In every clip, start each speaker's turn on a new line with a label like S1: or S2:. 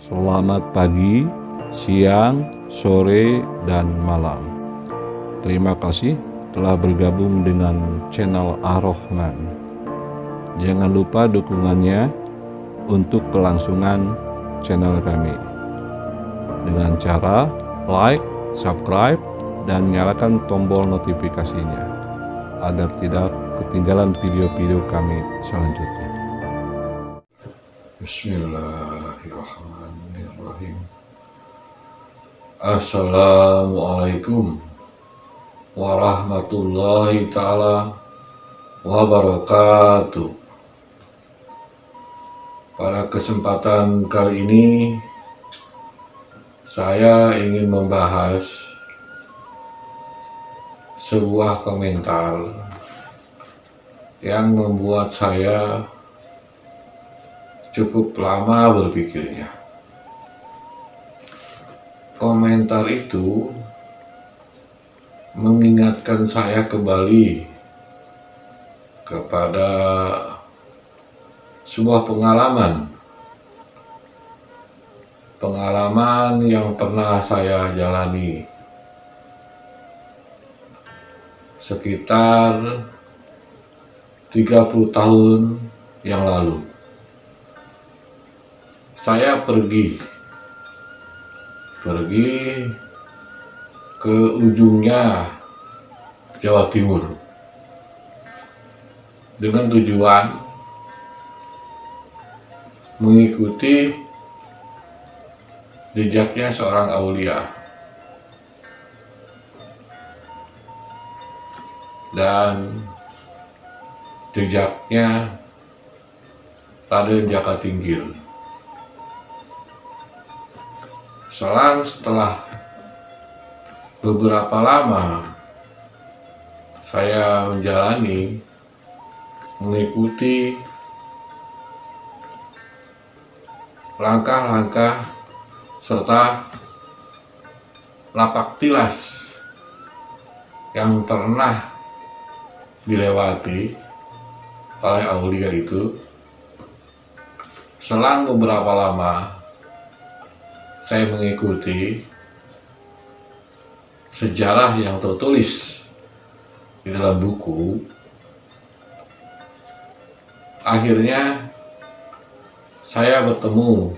S1: Selamat pagi, siang, sore, dan malam. Terima kasih telah bergabung dengan channel Ar-Rahman. Jangan lupa dukungannya untuk kelangsungan channel kami dengan cara like, subscribe, dan nyalakan tombol notifikasinya agar tidak ketinggalan video-video kami selanjutnya. Bismillahirrahmanirrahim. Assalamualaikum warahmatullahi ta'ala wabarakatuh. Pada kesempatan kali ini saya ingin membahas sebuah komentar yang membuat saya cukup lama berpikirnya. Komentar itu mengingatkan saya kembali kepada sebuah pengalaman yang pernah saya jalani sekitar 30 tahun yang lalu. Saya pergi ke ujungnya Jawa Timur dengan tujuan mengikuti jejaknya seorang aulia, dan jejaknya Raden Djaka Tinggil. Setelah beberapa lama saya mengikuti langkah-langkah serta lapak tilas yang pernah dilewati oleh aulia itu. Selang beberapa lama saya mengikuti sejarah yang tertulis di dalam buku. Akhirnya saya bertemu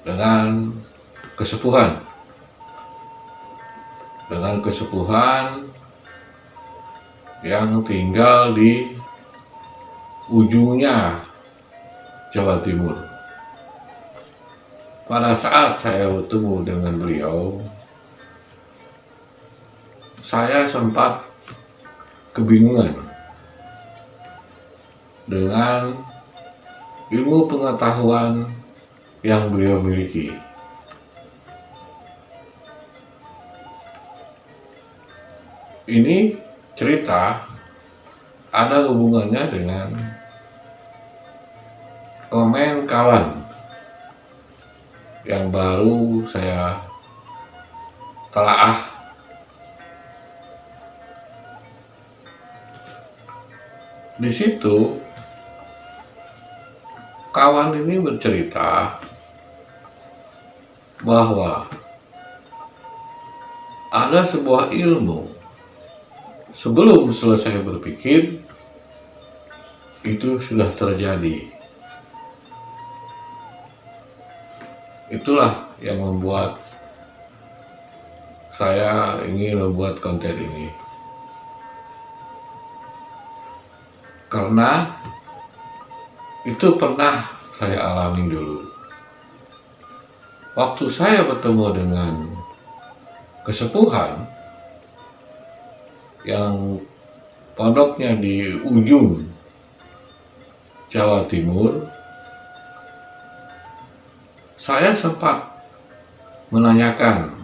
S1: dengan kesepuhan yang tinggal di ujungnya Jawa Timur. Pada saat saya bertemu dengan beliau, saya sempat kebingungan dengan ilmu pengetahuan yang beliau miliki. Ini cerita ada hubungannya dengan komen kawan yang baru saya telaah. Di situ kawan ini bercerita bahwa ada sebuah ilmu sebelum selesai berpikir itu sudah terjadi. Itulah yang membuat saya ingin membuat konten ini, karena itu pernah saya alami dulu. Waktu saya bertemu dengan kesepuhan yang pondoknya di ujung Jawa Timur, saya sempat menanyakan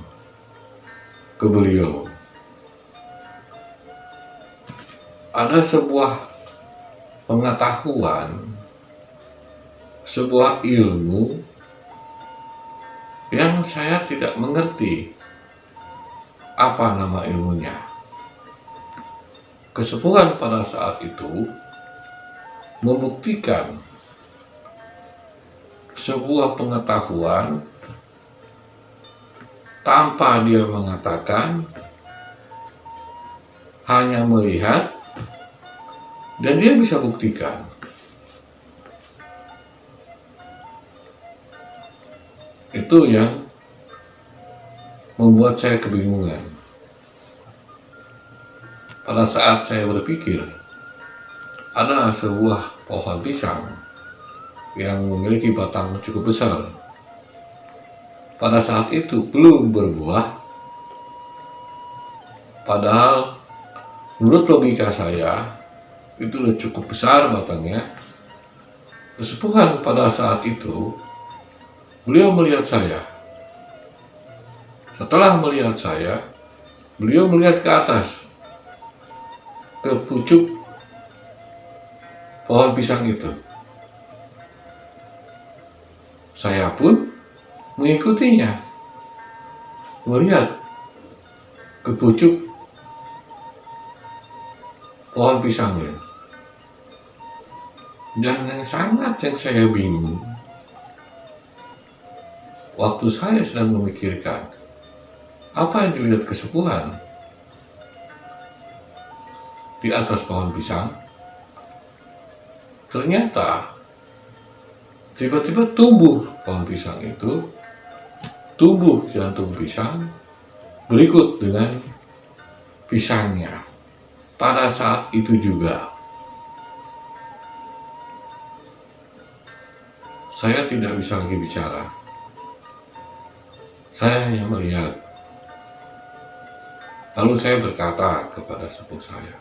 S1: ke beliau, ada sebuah pengetahuan, sebuah ilmu yang saya tidak mengerti apa nama ilmunya. Kesepuhan pada saat itu membuktikan sebuah pengetahuan tanpa dia mengatakan, hanya melihat dan dia bisa buktikan. Itu yang membuat saya kebingungan. Pada saat saya berpikir, ada sebuah pohon pisang yang memiliki batang cukup besar. Pada saat itu belum berbuah, padahal menurut logika saya itu sudah cukup besar batangnya. Kesepuhan pada saat itu, beliau melihat saya. Setelah melihat saya, beliau melihat ke atas, ke pucuk pohon pisang itu. Saya pun mengikutinya, melihat ke pucuk pohon pisangnya. Dan yang saya bingung, waktu saya sedang memikirkan apa yang dilihat kesepuhan di atas pohon pisang, ternyata tiba-tiba tumbuh pohon pisang itu, tumbuh jantung pisang berikut dengan pisangnya. Pada saat itu juga saya tidak bisa lagi bicara. Saya hanya melihat. Lalu saya berkata kepada sepupu saya,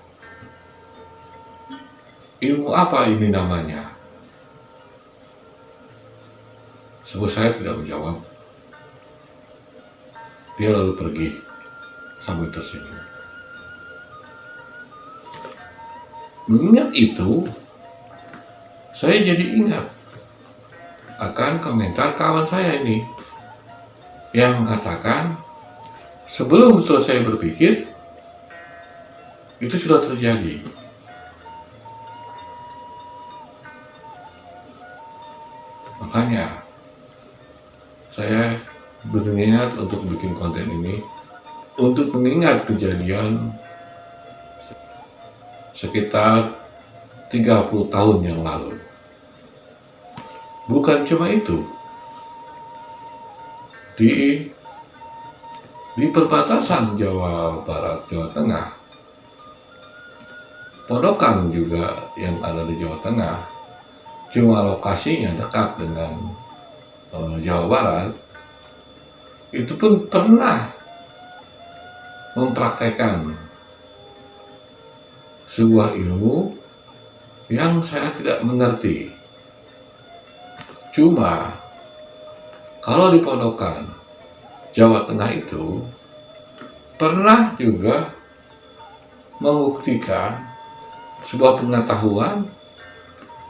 S1: ilmu apa ini namanya? Sepupu saya tidak menjawab. Dia lalu pergi sambil tersenyum. Mengingat itu, saya jadi ingat akan komentar kawan saya ini yang mengatakan sebelum selesai berpikir itu sudah terjadi. Makanya saya berniat untuk bikin konten ini untuk mengingat kejadian sekitar 30 tahun yang lalu. Bukan cuma itu, di perbatasan Jawa Barat, Jawa Tengah, Podokan juga yang ada di Jawa Tengah, cuma lokasinya dekat dengan Jawa Barat, itu pun pernah mempraktekkan sebuah ilmu yang saya tidak mengerti. Cuma kalau di Podokan Jawa Tengah itu pernah juga membuktikan sebuah pengetahuan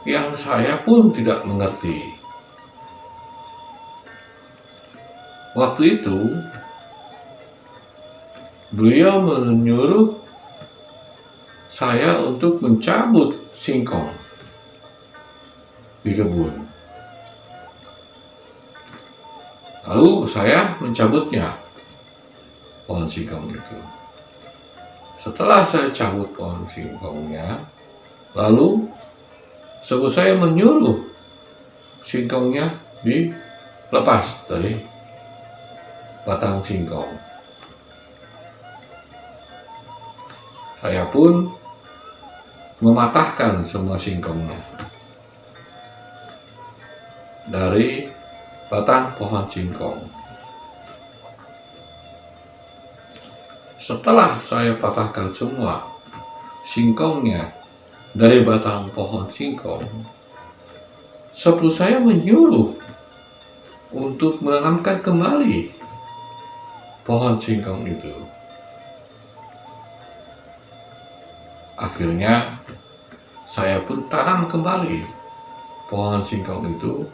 S1: yang saya pun tidak mengerti. Waktu itu beliau menyuruh saya untuk mencabut singkong di kebun. Lalu saya mencabutnya, pohon singkong itu. Setelah saya cabut pohon singkongnya, lalu sepupu saya menyuruh singkongnya dilepas dari batang singkong. Saya pun mematahkan semua singkongnya dari batang pohon singkong. Setelah saya patahkan semua singkongnya dari batang pohon singkong, sepupu saya menyuruh untuk menanamkan kembali pohon singkong itu. Akhirnya saya pun tanam kembali pohon singkong itu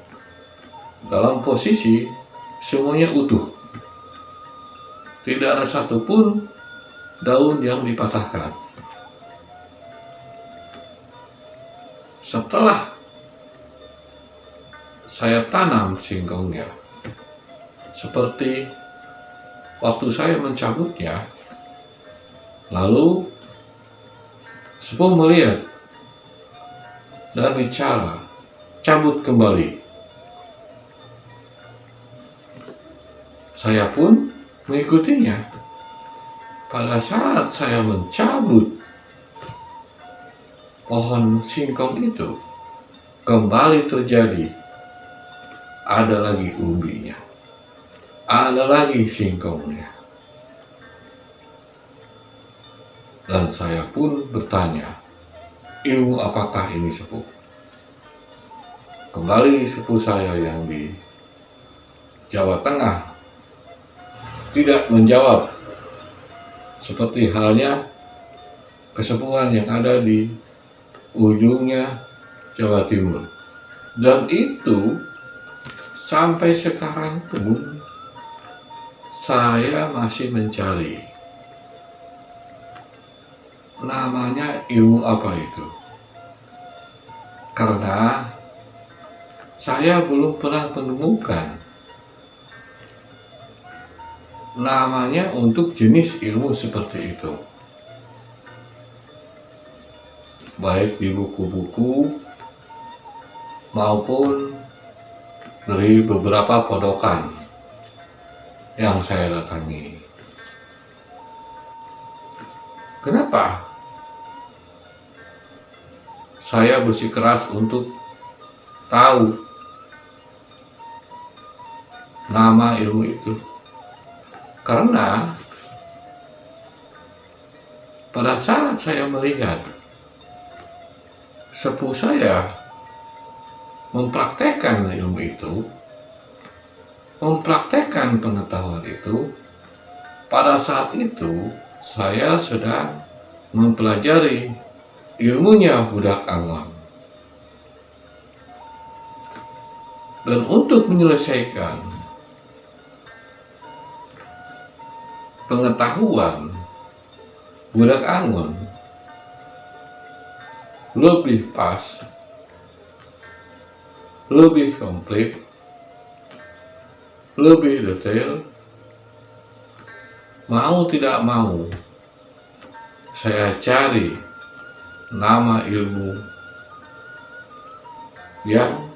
S1: dalam posisi semuanya utuh. Tidak ada satupun daun yang dipatahkan. Setelah saya tanam singkongnya. Seperti waktu saya mencabutnya, lalu sepuh melihat dan bicara, cabut kembali. Saya pun mengikutinya. Pada saat saya mencabut pohon singkong itu, kembali terjadi. Ada lagi umbinya, ada lagi singkongnya. Dan saya pun bertanya, ilmu apakah ini sepuh? Kembali sepuh saya yang di Jawa Tengah tidak menjawab, seperti halnya kesepuhan yang ada di ujungnya Jawa Timur. Dan itu sampai sekarang pun saya masih mencari namanya ilmu apa itu. Karena saya belum pernah menemukan namanya untuk jenis ilmu seperti itu. Baik di buku-buku maupun dari beberapa podokan yang saya datangi. Kenapa saya bersikeras untuk tahu nama ilmu itu? Karena pada saat saya melihat sepuh saya mempraktekkan ilmu itu, mempraktekkan pengetahuan itu, pada saat itu saya sedang mempelajari ilmunya budak Angon. Dan untuk menyelesaikan pengetahuan budak Angon lebih pas, lebih komplit, lebih detail, mau tidak mau saya cari nama ilmu yang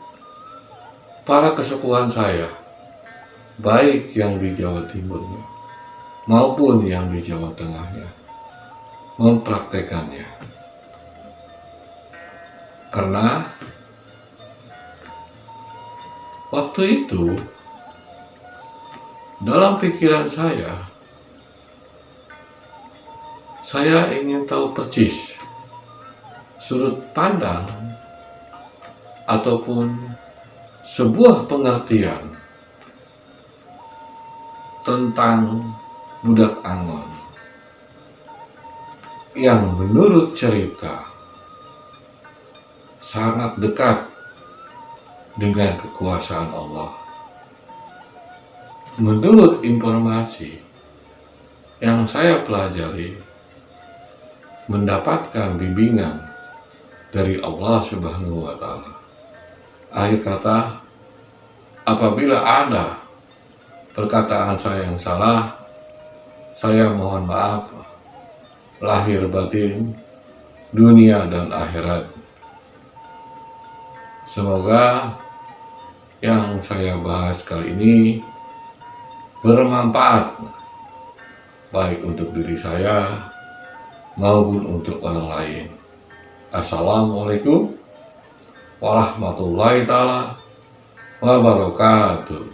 S1: para kesepuhan saya, baik yang di Jawa Timurnya maupun yang di Jawa Tengahnya, mempraktekannya. Karena waktu itu dalam pikiran saya ingin tahu persis sudut pandang ataupun sebuah pengertian tentang budak Angon yang menurut cerita sangat dekat dengan kekuasaan Allah. Menurut informasi yang saya pelajari, mendapatkan bimbingan dari Allah Subhanahu wa Ta'ala. Akhir kata, apabila ada perkataan saya yang salah, saya mohon maaf lahir batin, dunia dan akhirat. Semoga yang saya bahas kali ini bermanfaat baik untuk diri saya maupun untuk orang lain. Assalamualaikum warahmatullahi taala wabarakatuh.